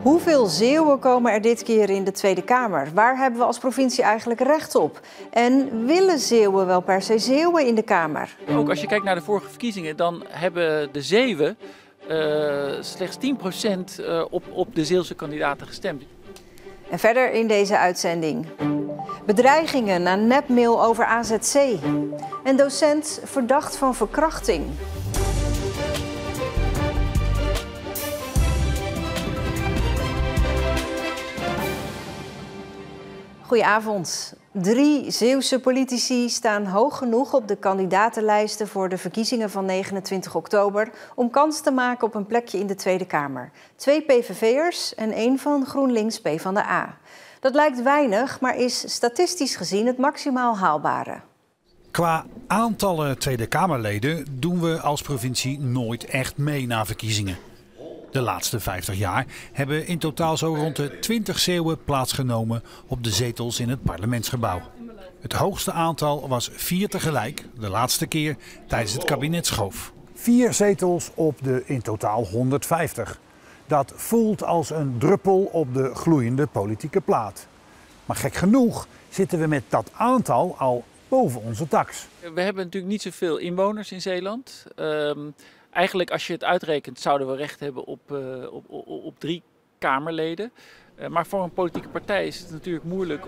Hoeveel Zeeuwen komen er dit keer in de Tweede Kamer? Waar hebben we als provincie eigenlijk recht op? En willen Zeeuwen wel per se Zeeuwen in de Kamer? Ook als je kijkt naar de vorige verkiezingen, dan hebben de Zeeuwen slechts 10% op de Zeeuwse kandidaten gestemd. En verder in deze uitzending. Bedreigingen na nepmail over AZC. En docent verdacht van verkrachting. Goedenavond. 3 Zeeuwse politici staan hoog genoeg op de kandidatenlijsten voor de verkiezingen van 29 oktober om kans te maken op een plekje in de Tweede Kamer. 2 PVV'ers en 1 van GroenLinks PvdA. Dat lijkt weinig, maar is statistisch gezien het maximaal haalbare. Qua aantallen Tweede Kamerleden doen we als provincie nooit echt mee na verkiezingen. De laatste 50 jaar hebben in totaal zo rond de 20 Zeeuwen plaatsgenomen op de zetels in het parlementsgebouw. Het hoogste aantal was 4 tegelijk, de laatste keer tijdens het kabinet Schoof. 4 zetels op de in totaal 150. Dat voelt als een druppel op de gloeiende politieke plaat. Maar gek genoeg zitten we met dat aantal al boven onze tax. We hebben natuurlijk niet zoveel inwoners in Zeeland. Eigenlijk als je het uitrekent zouden we recht hebben op 3 Kamerleden. Maar voor een politieke partij is het natuurlijk moeilijk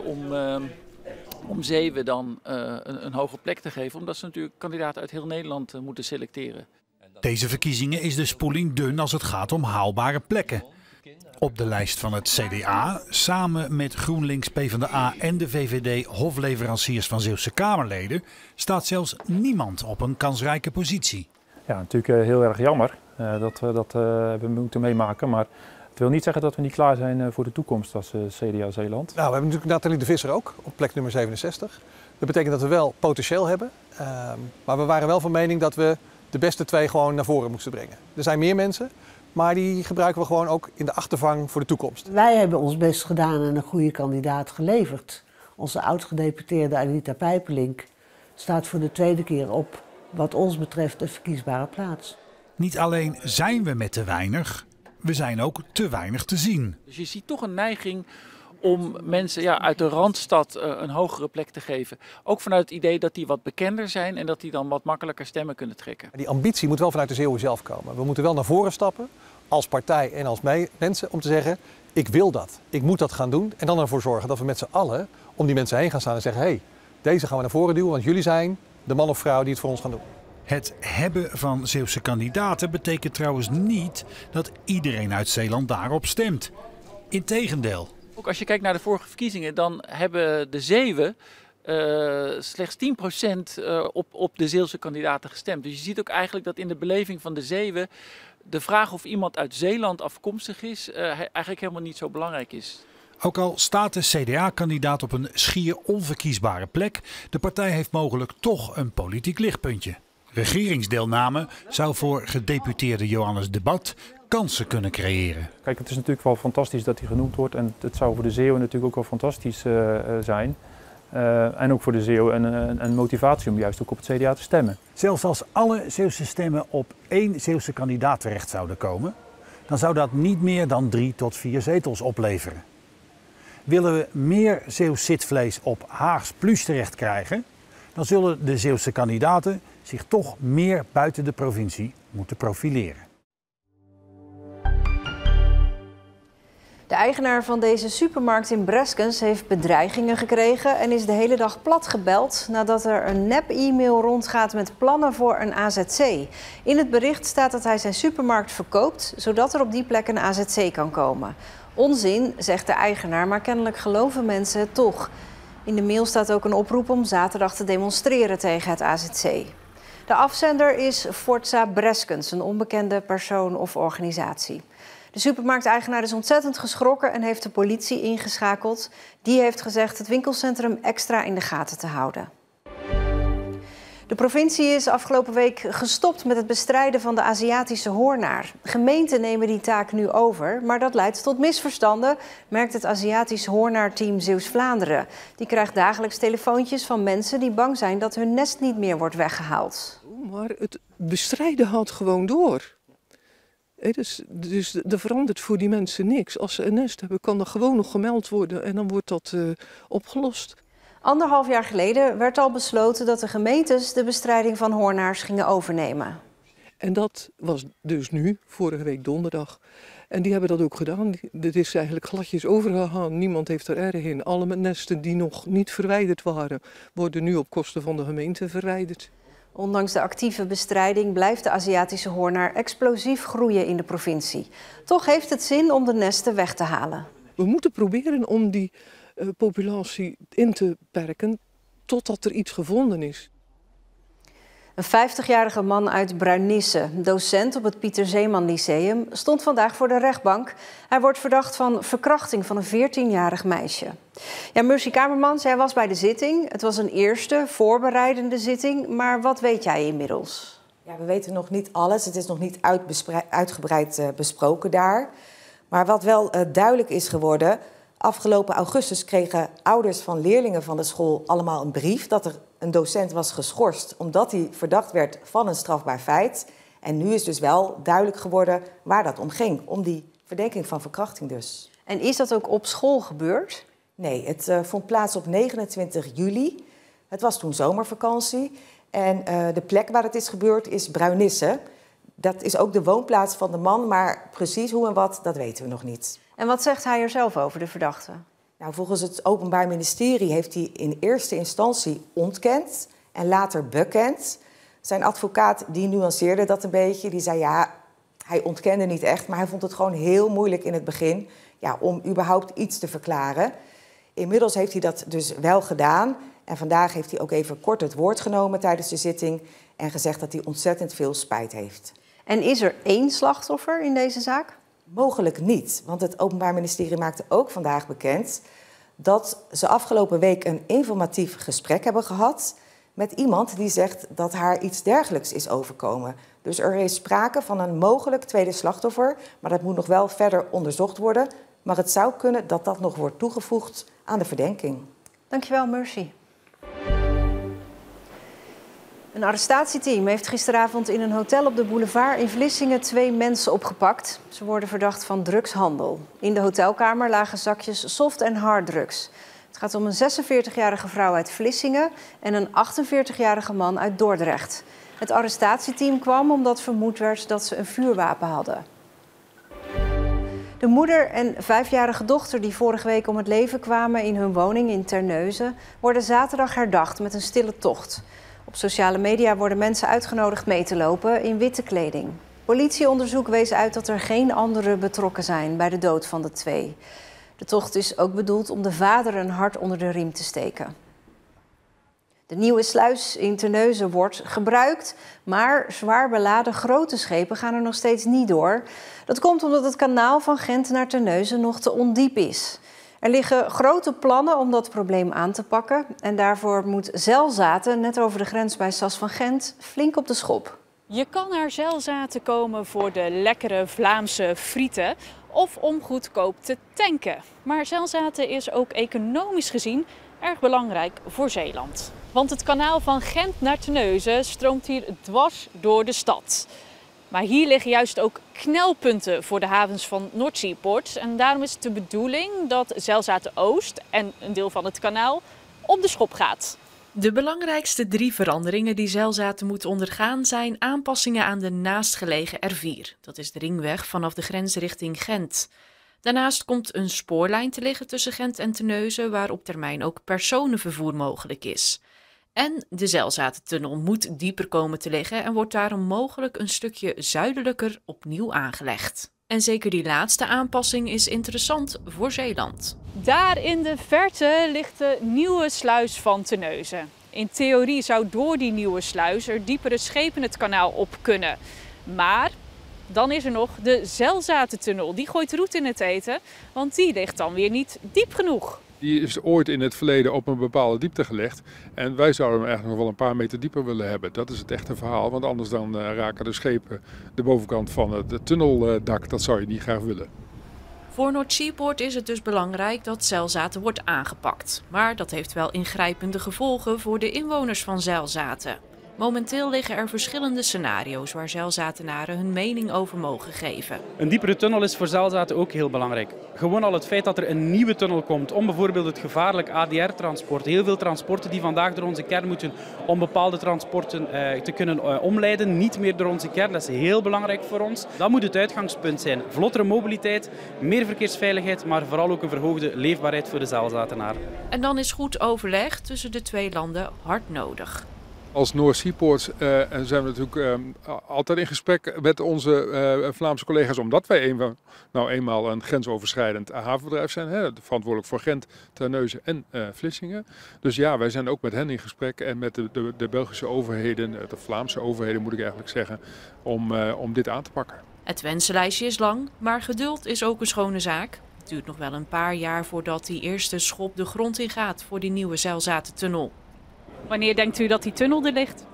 om Zeeuwen dan een hoge plek te geven. Omdat ze natuurlijk kandidaten uit heel Nederland moeten selecteren. Deze verkiezingen is de spoeling dun als het gaat om haalbare plekken. Op de lijst van het CDA, samen met GroenLinks PvdA en de VVD hofleveranciers van Zeeuwse Kamerleden, staat zelfs niemand op een kansrijke positie. Ja, natuurlijk heel erg jammer dat we dat hebben moeten meemaken. Maar het wil niet zeggen dat we niet klaar zijn voor de toekomst als CDA Zeeland. Nou, we hebben natuurlijk Nathalie de Visser ook op plek nummer 67. Dat betekent dat we wel potentieel hebben. Maar we waren wel van mening dat we de beste 2 gewoon naar voren moesten brengen. Er zijn meer mensen, maar die gebruiken we gewoon ook in de achtervang voor de toekomst. Wij hebben ons best gedaan en een goede kandidaat geleverd. Onze oud-gedeputeerde Anita Pijperlink staat voor de 2e keer op wat ons betreft een verkiesbare plaats. Niet alleen zijn we met te weinig, we zijn ook te weinig te zien. Dus je ziet toch een neiging om mensen uit de Randstad een hogere plek te geven. Ook vanuit het idee dat die wat bekender zijn en dat die dan wat makkelijker stemmen kunnen trekken. Die ambitie moet wel vanuit de Zeeuwen zelf komen. We moeten wel naar voren stappen als partij en als mensen om te zeggen, ik wil dat, ik moet dat gaan doen. En dan ervoor zorgen dat we met z'n allen om die mensen heen gaan staan en zeggen, hey, deze gaan we naar voren duwen, want jullie zijn de man of vrouw die het voor ons gaan doen. Het hebben van Zeeuwse kandidaten betekent trouwens niet dat iedereen uit Zeeland daarop stemt. Integendeel. Ook als je kijkt naar de vorige verkiezingen, dan hebben de Zeeuwen slechts 10% op de Zeeuwse kandidaten gestemd. Dus je ziet ook eigenlijk dat in de beleving van de Zeeuwen de vraag of iemand uit Zeeland afkomstig is eigenlijk helemaal niet zo belangrijk is. Ook al staat de CDA-kandidaat op een schier onverkiesbare plek, de partij heeft mogelijk toch een politiek lichtpuntje. Regeringsdeelname zou voor gedeputeerde Johannes de Bat kansen kunnen creëren. Kijk, het is natuurlijk wel fantastisch dat hij genoemd wordt en het zou voor de Zeeuwen natuurlijk ook wel fantastisch zijn. En ook voor de Zeeuwen een motivatie om juist ook op het CDA te stemmen. Zelfs als alle Zeeuwse stemmen op 1 Zeeuwse kandidaat terecht zouden komen, dan zou dat niet meer dan 3 tot 4 zetels opleveren. Willen we meer Zeeuws zitvlees op Haags Plus terecht krijgen, dan zullen de Zeeuwse kandidaten zich toch meer buiten de provincie moeten profileren. De eigenaar van deze supermarkt in Breskens heeft bedreigingen gekregen en is de hele dag plat gebeld nadat er een nep-e-mail rondgaat met plannen voor een AZC. In het bericht staat dat hij zijn supermarkt verkoopt, zodat er op die plek een AZC kan komen. Onzin, zegt de eigenaar, maar kennelijk geloven mensen het toch. In de mail staat ook een oproep om zaterdag te demonstreren tegen het AZC. De afzender is Forza Breskens, een onbekende persoon of organisatie. De supermarkteigenaar is ontzettend geschrokken en heeft de politie ingeschakeld. Die heeft gezegd het winkelcentrum extra in de gaten te houden. De provincie is afgelopen week gestopt met het bestrijden van de Aziatische hoornaar. Gemeenten nemen die taak nu over, maar dat leidt tot misverstanden, merkt het Aziatisch hoornaarteam Zeeuws-Vlaanderen. Die krijgt dagelijks telefoontjes van mensen die bang zijn dat hun nest niet meer wordt weggehaald. Maar het bestrijden gaat gewoon door. Dus er verandert voor die mensen niks. Als ze een nest hebben, kan dat gewoon nog gemeld worden en dan wordt dat opgelost. 1,5 jaar geleden werd al besloten dat de gemeentes de bestrijding van hoornaars gingen overnemen. En dat was dus nu, vorige week donderdag. En die hebben dat ook gedaan. Dit is eigenlijk gladjes overgegaan. Niemand heeft er erg in. Alle nesten die nog niet verwijderd waren, worden nu op kosten van de gemeente verwijderd. Ondanks de actieve bestrijding blijft de Aziatische hoornaar explosief groeien in de provincie. Toch heeft het zin om de nesten weg te halen. We moeten proberen om die populatie in te perken totdat er iets gevonden is. Een 50-jarige man uit Bruinisse, docent op het Pieter Zeeman Lyceum, stond vandaag voor de rechtbank. Hij wordt verdacht van verkrachting van een 14-jarig meisje. Ja, Mercy Kamermans, jij was bij de zitting. Het was een eerste voorbereidende zitting, maar wat weet jij inmiddels? Ja, we weten nog niet alles. Het is nog niet uitgebreid besproken daar. Maar wat wel duidelijk is geworden, afgelopen augustus kregen ouders van leerlingen van de school allemaal een brief dat er een docent was geschorst omdat hij verdacht werd van een strafbaar feit. En nu is dus wel duidelijk geworden waar dat om ging. Om die verdenking van verkrachting dus. En is dat ook op school gebeurd? Nee, het vond plaats op 29 juli. Het was toen zomervakantie. En de plek waar het is gebeurd is Bruinisse. Dat is ook de woonplaats van de man, maar precies hoe en wat, dat weten we nog niet. En wat zegt hij er zelf over, de verdachte? Nou, volgens het Openbaar Ministerie heeft hij in eerste instantie ontkend en later bekend. Zijn advocaat die nuanceerde dat een beetje. Die zei ja, hij ontkende niet echt, maar hij vond het gewoon heel moeilijk in het begin om überhaupt iets te verklaren. Inmiddels heeft hij dat dus wel gedaan. En vandaag heeft hij ook even kort het woord genomen tijdens de zitting en gezegd dat hij ontzettend veel spijt heeft. En is er 1 slachtoffer in deze zaak? Mogelijk niet, want het Openbaar Ministerie maakte ook vandaag bekend dat ze afgelopen week een informatief gesprek hebben gehad met iemand die zegt dat haar iets dergelijks is overkomen. Dus er is sprake van een mogelijk tweede slachtoffer, maar dat moet nog wel verder onderzocht worden. Maar het zou kunnen dat dat nog wordt toegevoegd aan de verdenking. Dankjewel, Mercy. Een arrestatieteam heeft gisteravond in een hotel op de boulevard in Vlissingen 2 mensen opgepakt. Ze worden verdacht van drugshandel. In de hotelkamer lagen zakjes soft- en harddrugs. Het gaat om een 46-jarige vrouw uit Vlissingen en een 48-jarige man uit Dordrecht. Het arrestatieteam kwam omdat vermoed werd dat ze een vuurwapen hadden. De moeder en 5-jarige dochter die vorige week om het leven kwamen in hun woning in Terneuzen worden zaterdag herdacht met een stille tocht. Op sociale media worden mensen uitgenodigd mee te lopen in witte kleding. Politieonderzoek wees uit dat er geen anderen betrokken zijn bij de dood van de 2. De tocht is ook bedoeld om de vader een hart onder de riem te steken. De nieuwe sluis in Terneuzen wordt gebruikt, maar zwaar beladen grote schepen gaan er nog steeds niet door. Dat komt omdat het kanaal van Gent naar Terneuzen nog te ondiep is. Er liggen grote plannen om dat probleem aan te pakken. En daarvoor moet Zelzaten, net over de grens bij Sas van Gent, flink op de schop. Je kan naar Zelzaten komen voor de lekkere Vlaamse frieten of om goedkoop te tanken. Maar Zelzaten is ook economisch gezien erg belangrijk voor Zeeland. Want het kanaal van Gent naar Terneuzen stroomt hier dwars door de stad. Maar hier liggen juist ook knelpunten voor de havens van Noordzeepoort. En daarom is het de bedoeling dat Zelzaten-Oost en een deel van het kanaal op de schop gaat. De belangrijkste 3 veranderingen die Zelzaten moet ondergaan zijn aanpassingen aan de naastgelegen R4. Dat is de ringweg vanaf de grens richting Gent. Daarnaast komt een spoorlijn te liggen tussen Gent en Terneuzen, waar op termijn ook personenvervoer mogelijk is. En de Zelzatentunnel moet dieper komen te liggen en wordt daarom mogelijk een stukje zuidelijker opnieuw aangelegd. En zeker die laatste aanpassing is interessant voor Zeeland. Daar in de verte ligt de nieuwe sluis van Terneuzen. In theorie zou door die nieuwe sluis er diepere schepen het kanaal op kunnen. Maar dan is er nog de Zelzatentunnel. Die gooit roet in het eten, want die ligt dan weer niet diep genoeg. Die is ooit in het verleden op een bepaalde diepte gelegd. En wij zouden hem eigenlijk nog wel een paar meter dieper willen hebben. Dat is het echte verhaal, want anders dan raken de schepen de bovenkant van het tunneldak. Dat zou je niet graag willen. Voor Noordzeepoort is het dus belangrijk dat Zelzaten wordt aangepakt. Maar dat heeft wel ingrijpende gevolgen voor de inwoners van Zelzaten. Momenteel liggen er verschillende scenario's waar zeilzatenaren hun mening over mogen geven. Een diepere tunnel is voor zeilzaten ook heel belangrijk. Gewoon al het feit dat er een nieuwe tunnel komt om bijvoorbeeld het gevaarlijk ADR-transport, heel veel transporten die vandaag door onze kern moeten om bepaalde transporten te kunnen omleiden, niet meer door onze kern. Dat is heel belangrijk voor ons. Dat moet het uitgangspunt zijn. Vlottere mobiliteit, meer verkeersveiligheid, maar vooral ook een verhoogde leefbaarheid voor de zeilzatenaar. En dan is goed overleg tussen de twee landen hard nodig. Als North Seaports zijn we natuurlijk altijd in gesprek met onze Vlaamse collega's, omdat wij eenmaal een grensoverschrijdend havenbedrijf zijn, verantwoordelijk voor Gent, Terneuzen en Vlissingen. Dus ja, wij zijn ook met hen in gesprek en met de Belgische overheden, de Vlaamse overheden moet ik eigenlijk zeggen, om dit aan te pakken. Het wensenlijstje is lang, maar geduld is ook een schone zaak. Het duurt nog wel een paar jaar voordat die eerste schop de grond in gaat voor die nieuwe zeilzatentunnel. Wanneer denkt u dat die tunnel er ligt?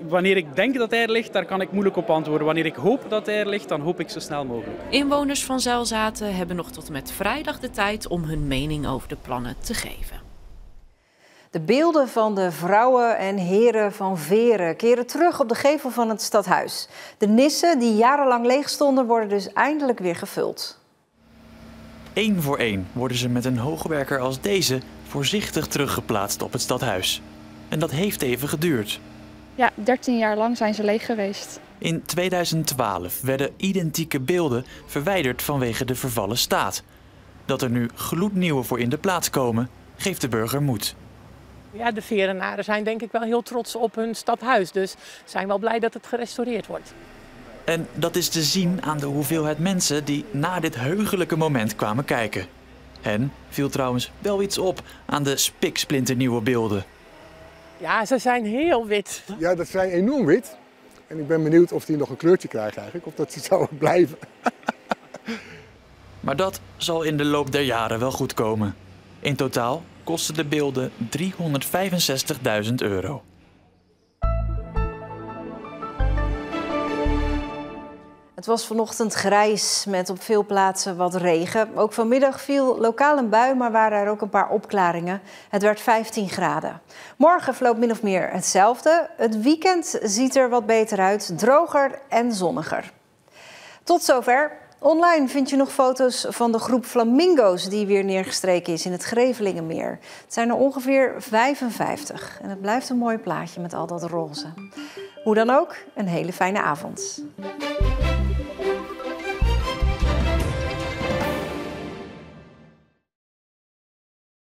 Wanneer ik denk dat hij er ligt, daar kan ik moeilijk op antwoorden. Wanneer ik hoop dat hij er ligt, dan hoop ik zo snel mogelijk. Inwoners van Zelzaten hebben nog tot en met vrijdag de tijd om hun mening over de plannen te geven. De beelden van de vrouwen en heren van Veren keren terug op de gevel van het stadhuis. De nissen die jarenlang leeg stonden, worden dus eindelijk weer gevuld. 1 voor 1 worden ze met een hoogwerker als deze voorzichtig teruggeplaatst op het stadhuis. En dat heeft even geduurd. Ja, 13 jaar lang zijn ze leeg geweest. In 2012 werden identieke beelden verwijderd vanwege de vervallen staat. Dat er nu gloednieuwe voor in de plaats komen, geeft de burger moed. Ja, de Verenaren zijn denk ik wel heel trots op hun stadhuis. Dus zijn wel blij dat het gerestaureerd wordt. En dat is te zien aan de hoeveelheid mensen die na dit heugelijke moment kwamen kijken. Hen viel trouwens wel iets op aan de spiksplinternieuwe beelden. Ja, ze zijn heel wit. Ja, dat zijn enorm wit. En ik ben benieuwd of die nog een kleurtje krijgen eigenlijk, of dat ze zouden blijven. Maar dat zal in de loop der jaren wel goed komen. In totaal kosten de beelden €365.000. Het was vanochtend grijs met op veel plaatsen wat regen. Ook vanmiddag viel lokaal een bui, maar waren er ook een paar opklaringen. Het werd 15 graden. Morgen verloopt min of meer hetzelfde. Het weekend ziet er wat beter uit, droger en zonniger. Tot zover. Online vind je nog foto's van de groep flamingo's die weer neergestreken is in het Grevelingenmeer. Het zijn er ongeveer 55 en het blijft een mooi plaatje met al dat roze. Hoe dan ook, een hele fijne avond.